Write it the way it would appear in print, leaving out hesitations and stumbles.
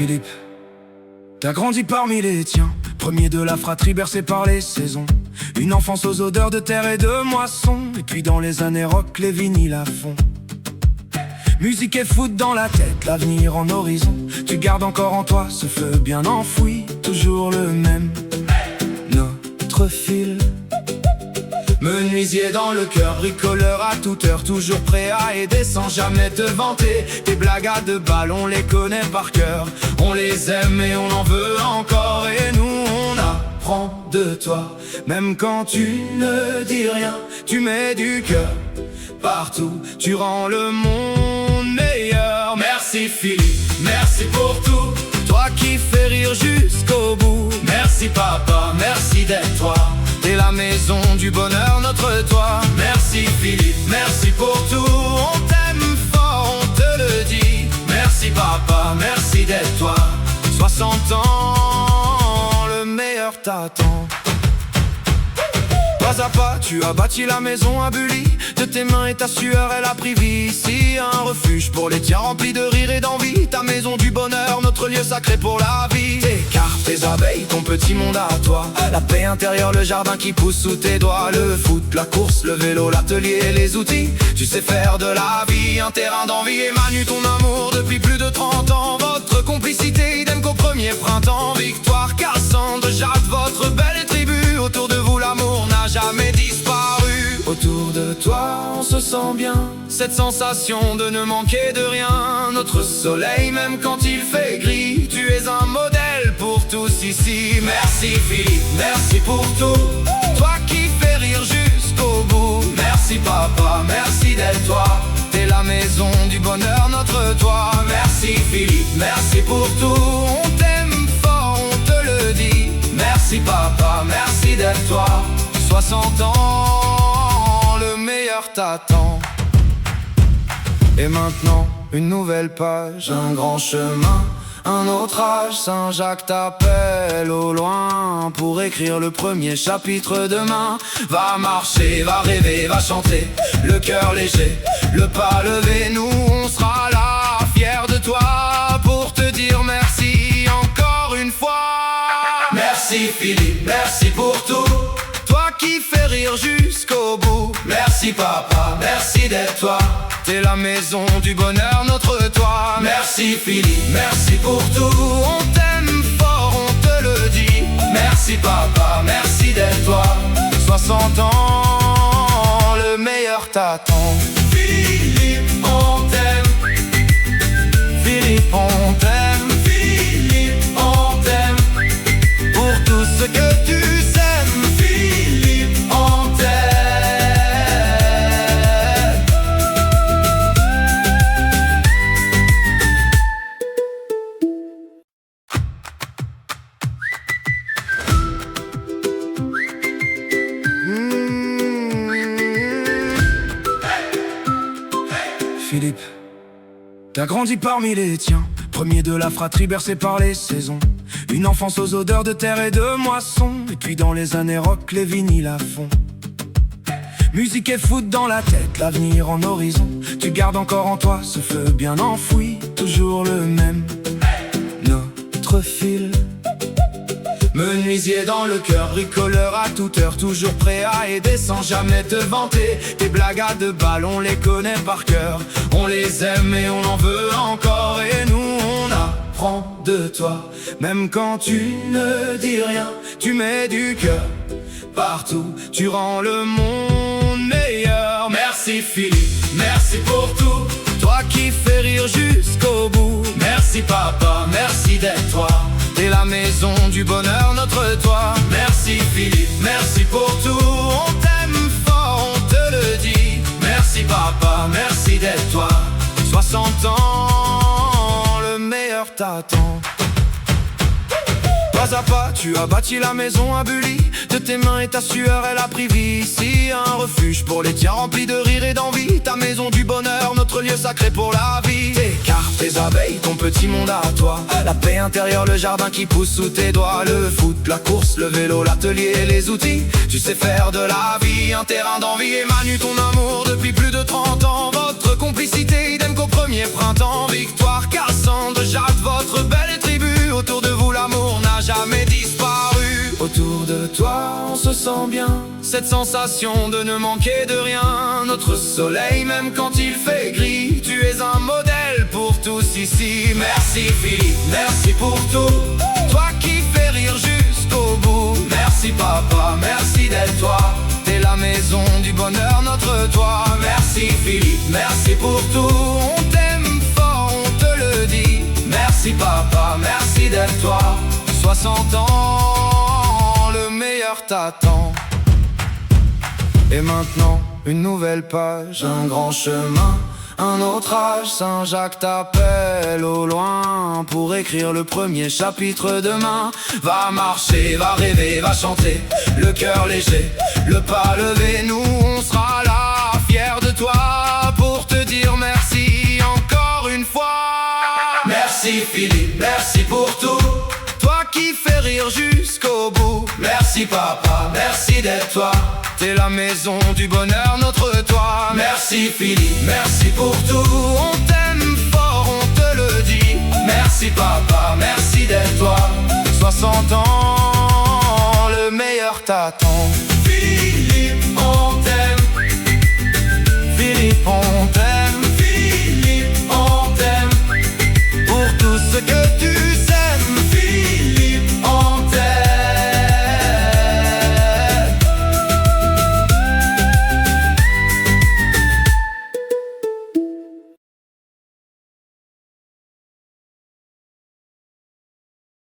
Philippe, t'as grandi parmi les tiens, premier de la fratrie bercé par les saisons. Une enfance aux odeurs de terre et de moisson. Et puis dans les années rock, les vinyles à fond. Musique et foot dans la tête, l'avenir en horizon. Tu gardes encore en toi ce feu bien enfoui. Toujours le même, notre fil. Menuisier dans le cœur, bricoleur à toute heure, toujours prêt à aider sans jamais te vanter. Tes blagues à 2 balles, on les connaît par cœur. On les aime et on en veut encore. Et nous on apprend de toi. Même quand tu ne dis rien, tu mets du cœur partout. Tu rends le monde meilleur. Merci Philippe, merci pour tout. Toi qui fais rire jusqu'au bout. Merci papa, merci d'être toi. T'es la maison du bonheur, notre toit. Merci Philippe, merci pour tout. On t'aime fort, on te le dit. Merci papa, merci d'être toi. 60 ans, le meilleur t'attend. Pas à pas, tu as bâti la maison à Bully. De tes mains et ta sueur, elle a pris vie ici. Un refuge pour les tiens rempli de rire et d'envie. Ta maison du bonheur, notre lieu sacré pour la vie. Tes cartes, tes abeilles, ton petit monde à toi. La paix intérieure, le jardin qui pousse sous tes doigts. Le foot, la course, le vélo, l'atelier et les outils. Tu sais faire de la vie un terrain d'envie. Et Manu, ton amour depuis plus de 30 ans. Votre complicité, idem qu'au premier printemps. Victoire, Cassandre, Jade, votre belle tribu. Autour de vous, l'amour n'a jamais disparu. Autour de toi, on se sent bien. Cette sensation de ne manquer de rien. Notre soleil, même quand il fait gris. Tu es un modèle pour tous ici. Merci Philippe, merci pour tout. Toi qui fais rire jusqu'au bout. Merci papa, merci d'être toi. T'es la maison du bonheur, notre toit. Merci Philippe, merci pour tout. On t'aime fort, on te le dit. Merci papa, merci d'être toi. 60 ans, le meilleur t'attend. Et maintenant, une nouvelle page, un grand chemin, un autre âge. Saint-Jacques t'appelle au loin pour écrire le premier chapitre demain. Va marcher, va rêver, va chanter, le cœur léger, le pas levé. Nous on sera là, fiers de toi, pour te dire merci encore une fois. Merci Philippe, merci pour tout. Toi qui fais rire jusqu'au bout. Merci papa, merci d'être toi. T'es la maison du bonheur, notre toit. Merci Philippe, merci pour tout. On t'aime fort, on te le dit. Merci papa, merci d'être toi. 60 ans, le meilleur t'attend. Philippe, on t'aime. Philippe, on t'aime. Philippe, on t'aime. Pour tout ce que tu sèmes. Philippe, on t'aime. Philippe, t'as grandi parmi les tiens, premier de la fratrie bercé par les saisons. Une enfance aux odeurs de terre et de moisson. Et puis dans les années rock, les vinyles à fond. Musique et foot dans la tête, l'avenir en horizon. Tu gardes encore en toi ce feu bien enfoui. Toujours le même, notre fil. Menuisier dans le cœur, bricoleur à toute heure, toujours prêt à aider sans jamais te vanter. Tes blagues à 2 balles, on les connaît par cœur. On les aime et on en veut encore. Et nous on apprend de toi. Même quand tu ne dis rien, tu mets du cœur partout. Tu rends le monde meilleur. Merci Philippe, merci pour tout. Toi qui fais rire jusqu'au bout. Merci papa, merci d'être toi. T'es la maison du bonheur, notre toit. Merci Philippe, merci pour tout. On t'aime fort, on te le dit. Merci papa, merci d'être toi. 60 ans, le meilleur t'attend. Pas à pas, tu as bâti la maison à Bully. De tes mains et ta sueur, elle a pris vie ici. Un refuge pour les tiens rempli de rire et d'envie. Ta maison du bonheur, notre lieu sacré pour la vie. Tes cartes, tes abeilles, ton petit monde à toi. La paix intérieure, le jardin qui pousse sous tes doigts. Le foot, la course, le vélo, l'atelier et les outils. Tu sais faire de la vie un terrain d'envie. Et Manu, ton amour depuis plus de 30 ans. votre complicité, idem qu'au premier printemps. Victoire, Cassandre, Jacques, votre belle tribu. Autour de vous l'amour n'a jamais disparu. Autour de toi on se sent bien, cette sensation de ne manquer de rien. Notre soleil même quand il fait gris, tu es un modèle pour tous ici. Merci Philippe, merci pour tout, toi qui fais rire jusqu'au bout. Merci papa, merci d'être toi, t'es la maison du bonheur, notre toit. Merci Philippe, merci pour tout, on t'aime fort, on te le dit. Merci papa, merci d'être toi, 60 ans, le meilleur t'attend. Et maintenant, une nouvelle page, un grand chemin, un autre âge. Saint-Jacques t'appelle au loin pour écrire le premier chapitre demain. Va marcher, va rêver, va chanter, le cœur léger, le pas levé. Nous on sera là, fiers de toi, pour te dire merci encore une fois. Merci Philippe, merci pour tout, toi qui fais rire jusqu'au bout. Merci papa, merci d'être toi, t'es la maison du bonheur, notre toit. Merci Philippe, merci pour tout, on t'aime fort, on te le dit. Merci papa, merci d'être toi, 60 ans, le meilleur t'attend. Philippe.